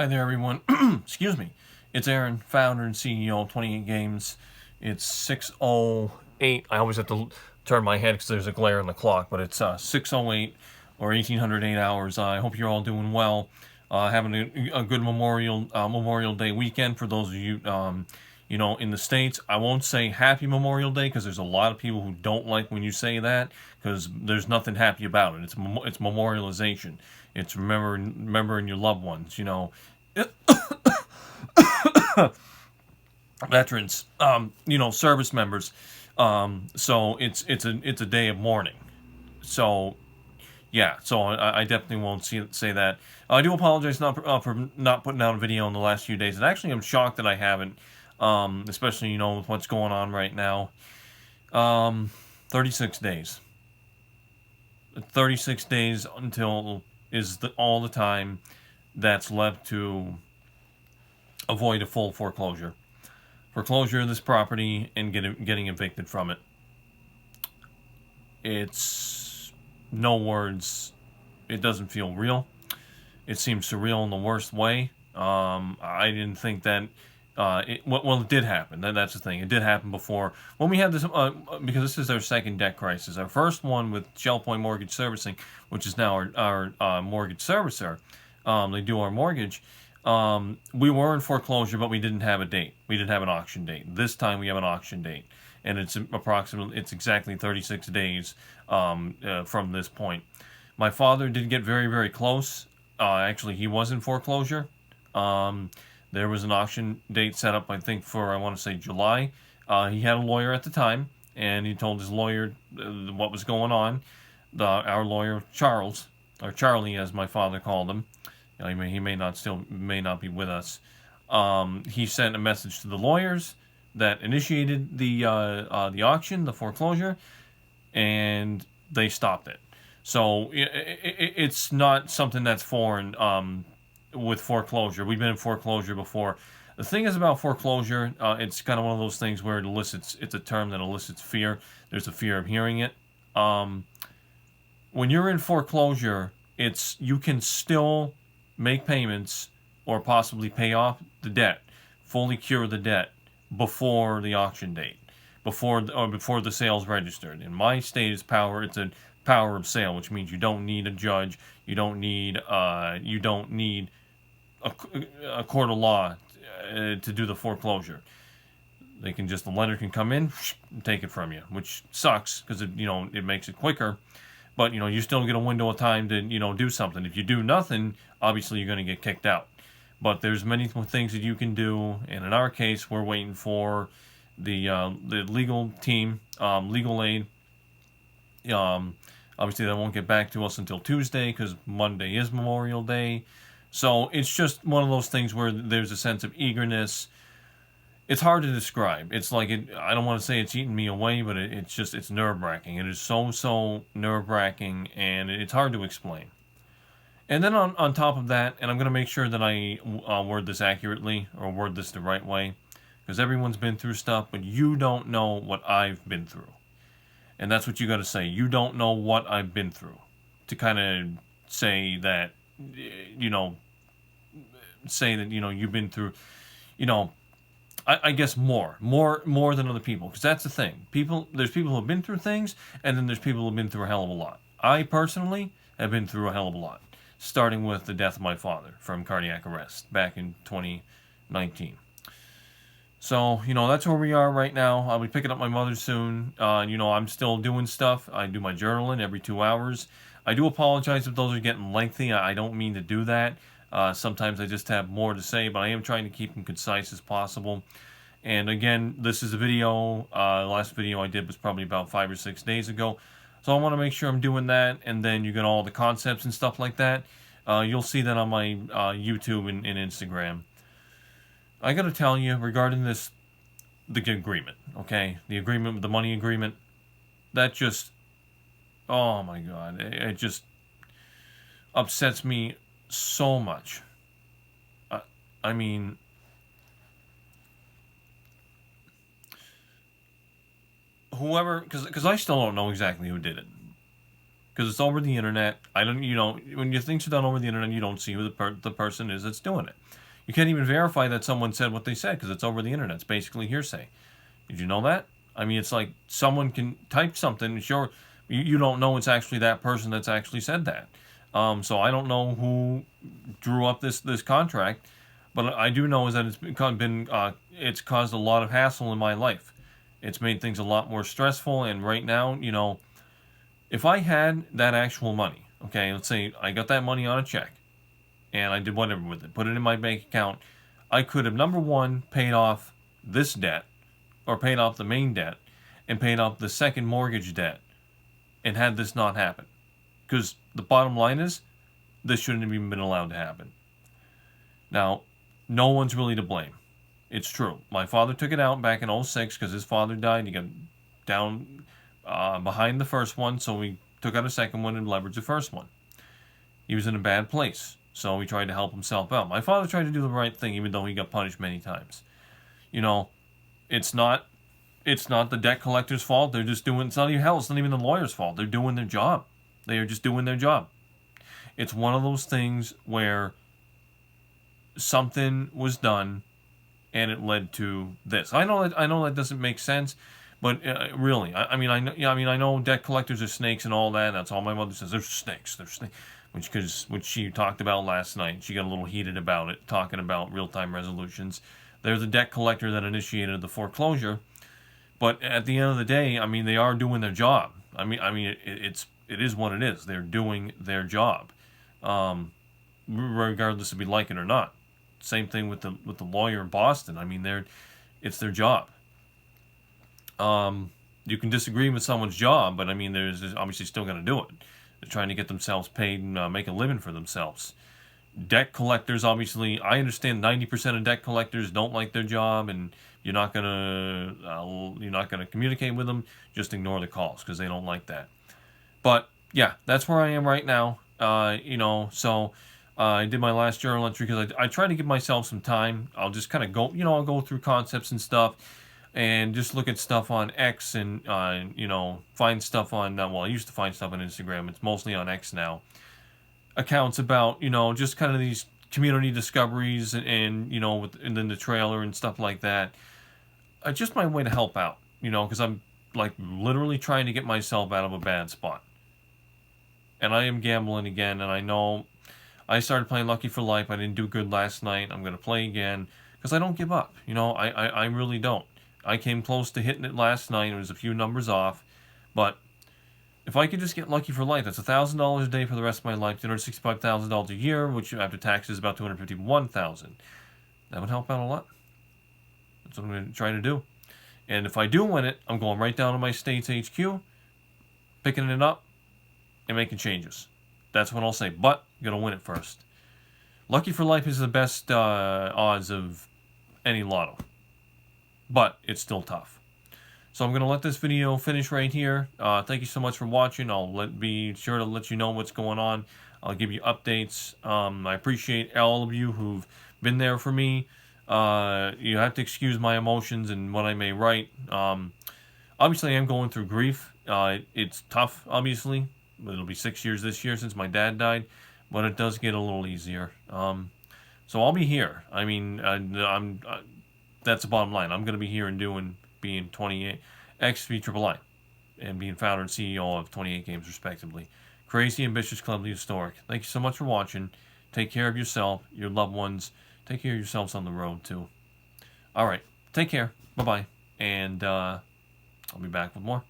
Hi there, everyone. Excuse me. It's Aaron, founder and CEO of 28 Games. It's 6:08. I always have to turn my head because there's a glare in the clock, but it's 6:08 or 1808 hours. I hope you're all doing well. Having a good Memorial Day weekend for those of you, in the States. I won't say Happy Memorial Day because there's a lot of people who don't like when you say that because there's nothing happy about it. It's memorialization. It's remembering your loved ones. Veterans. Service members. So it's a day of mourning. So yeah, so I definitely won't say that. I do apologize for not putting out a video in the last few days. And actually, I'm shocked that I haven't, especially with what's going on right now. 36 days. 36 days until is all the time that's left to avoid a full foreclosure of this property and getting evicted from it. It's no words. It doesn't feel real. It seems surreal in the worst way. I didn't think that. It did happen. That's the thing. It did happen before when we had this. Because this is our second debt crisis. Our first one with Shell Point Mortgage Servicing, which is now our mortgage servicer. They do our mortgage. We were in foreclosure, but we didn't have a date. We didn't have an auction date. This time we have an auction date, and it's exactly 36 days from this point. My father did get very, very close. Actually, he was in foreclosure. There was an auction date set up, I think, for, I want to say, July. He had a lawyer at the time, and he told his lawyer what was going on. Our lawyer, Charles, or Charlie, as my father called him, he may not be with us. He sent a message to the lawyers that initiated the auction, the foreclosure, and they stopped it. So it's not something that's foreign with foreclosure. We've been in foreclosure before. The thing is about foreclosure, it's kind of one of those things where it's a term that elicits fear. There's a fear of hearing it. When you're in foreclosure, you can still make payments or possibly pay off the debt, fully cure the debt before the auction date, before the sale's registered. In my state, it's a power of sale, which means you don't need a judge, you don't need a court of law to do the foreclosure. The lender can come in and take it from you, which sucks because it makes it quicker. But you still get a window of time to do something. If you do nothing, obviously you're going to get kicked out. But there's many things that you can do, and in our case, we're waiting for the legal team, legal aid. Obviously, they won't get back to us until Tuesday because Monday is Memorial Day. So it's just one of those things where there's a sense of eagerness. It's hard to describe. It's like I don't want to say it's eating me away, but it's nerve-wracking. It is so nerve-wracking, and it's hard to explain. And then on top of that, and I'm going to make sure that I word this accurately or word this the right way, because everyone's been through stuff, but you don't know what I've been through. And that's what you got to say. You don't know what I've been through to kind of say that, you've been through, I guess more than other people, because that's the thing. There's people who have been through things, and then there's people who have been through a hell of a lot. I personally have been through a hell of a lot, starting with the death of my father from cardiac arrest back in 2019. So, that's where we are right now. I'll be picking up my mother soon. I'm still doing stuff. I do my journaling every 2 hours. I do apologize if those are getting lengthy. I don't mean to do that. Sometimes I just have more to say, but I am trying to keep them concise as possible. And again, this is a video. The last video I did was probably about 5 or 6 days ago. So I want to make sure I'm doing that, and then you get all the concepts and stuff like that. You'll see that on my YouTube and Instagram. I got to tell you, regarding the agreement, okay? The agreement, the money agreement, that just, oh my God, it just upsets me so much. I mean, whoever, because I still don't know exactly who did it. because it's over the internet. I don't, when your things are done over the internet, you don't see who the person is that's doing it. You can't even verify that someone said what they said because it's over the internet. It's basically hearsay. Did you know that? I mean, it's like someone can type something. Sure, you don't know it's actually that person that's actually said that. So I don't know who drew up this contract, but I do know is that it's caused a lot of hassle in my life. It's made things a lot more stressful. And right now, if I had that actual money, okay, let's say I got that money on a check, and I did whatever with it, put it in my bank account, I could have, number one, paid off this debt, or paid off the main debt, and paid off the second mortgage debt, and had this not happen. Because the bottom line is, this shouldn't have even been allowed to happen. Now, no one's really to blame. It's true. My father took it out back in 2006 because his father died. He got down behind the first one, so we took out a second one and leveraged the first one. He was in a bad place, so we tried to help himself out. My father tried to do the right thing, even though he got punished many times. It's not the debt collector's fault. They're just doing, it's not even the lawyer's fault. They're doing their job. They are just doing their job. It's one of those things where something was done and it led to this. I know that doesn't make sense, but really, I know debt collectors are snakes and all that. That's all my mother says. They're snakes. They're snakes. Which she talked about last night. She got a little heated about it, talking about real-time resolutions. They're the debt collector that initiated the foreclosure. But at the end of the day, I mean, they are doing their job. It is what it is. They're doing their job, regardless if we like it or not. Same thing with the lawyer in Boston. I mean, it's their job. You can disagree with someone's job, but I mean, there's obviously still going to do it. They're trying to get themselves paid and make a living for themselves. Debt collectors, obviously, I understand 90% of debt collectors don't like their job, and you're not gonna communicate with them. Just ignore the calls because they don't like that. But yeah, that's where I am right now. So I did my last journal entry because I try to give myself some time. I'll just kind of go, I'll go through concepts and stuff, and just look at stuff on X and find stuff on. Well, I used to find stuff on Instagram. It's mostly on X now. Accounts about just kind of these community discoveries and then the trailer and stuff like that. Just my way to help out, because I'm like literally trying to get myself out of a bad spot. And I am gambling again, and I know I started playing Lucky for Life. I didn't do good last night. I'm going to play again because I don't give up. I really don't. I came close to hitting it last night. It was a few numbers off. But if I could just get Lucky for Life, that's $1,000 a day for the rest of my life, $265,000 a year, which after taxes is about $251,000. That would help out a lot. That's what I'm going to try to do. And if I do win it, I'm going right down to my state's HQ, picking it up, and making changes. That's what I'll say. But you got to win it first. Lucky for Life is the best odds of any lotto. But it's still tough. So I'm going to let this video finish right here. Thank you so much for watching. I'll be sure to let you know what's going on. I'll give you updates. I appreciate all of you who've been there for me. You have to excuse my emotions and what I may write. Obviously, I am going through grief. It's tough, obviously. It'll be 6 years this year since my dad died. But it does get a little easier. So I'll be here. I mean, that's the bottom line. I'm going to be here and being 28 XXVIII and being founder and CEO of 28 Games, respectively. Crazy, ambitious, cleverly historic. Thank you so much for watching. Take care of yourself, your loved ones. Take care of yourselves on the road, too. All right. Take care. Bye-bye. And I'll be back with more.